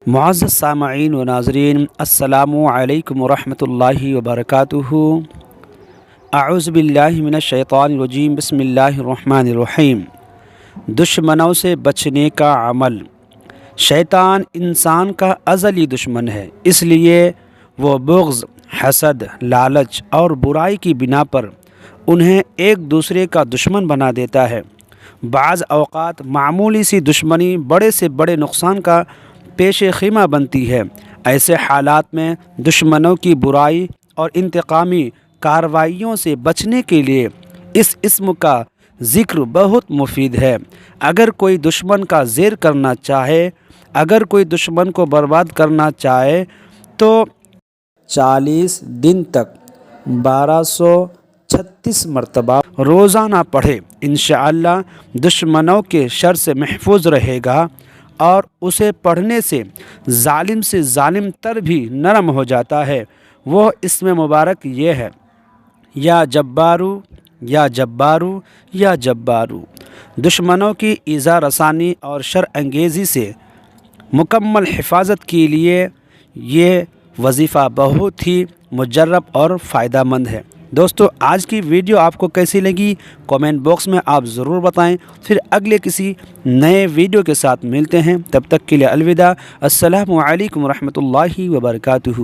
معزز سامعین و ناظرین، السلام علیکم ورحمۃ اللہ وبرکاتہ۔ اعوذ باللہ من الشیطان الرجیم، بسم اللہ الرحمن الرحیم۔ دشمنوں سے بچنے کا عمل۔ شیطان انسان کا ازلی دشمن ہے، اس لیے وہ بغض، حسد، لالچ اور برائی کی بنا پر انہیں ایک دوسرے کا دشمن بنا دیتا ہے۔ بعض اوقات معمولی سی دشمنی بڑے سے بڑے نقصان کا پیش خیمہ بنتی ہے۔ ایسے حالات میں دشمنوں کی برائی اور انتقامی کارروائیوں سے بچنے کے لیے اس اسم کا ذکر بہت مفید ہے۔ اگر کوئی دشمن کا زیر کرنا چاہے، اگر کوئی دشمن کو برباد کرنا چاہے تو 40 دن تک 1236 مرتبہ روزانہ پڑھے، انشاءاللہ دشمنوں کے شر سے محفوظ رہے گا اور اسے پڑھنے سے ظالم تر بھی نرم ہو جاتا ہے۔ وہ اسم مبارک یہ ہے: یا جبارو یا جبارو یا جبارو۔ دشمنوں کی ایذا رسانی اور شر انگیزی سے مکمل حفاظت کے لیے یہ وظیفہ بہت ہی مجرب اور فائدہ مند ہے۔ دوستو، آج کی ویڈیو آپ کو کیسی لگی کامنٹ باکس میں آپ ضرور بتائیں۔ پھر اگلے کسی نئے ویڈیو کے ساتھ ملتے ہیں، تب تک کے لیے الوداع۔ السلام علیکم ورحمۃ اللہ وبرکاتہ۔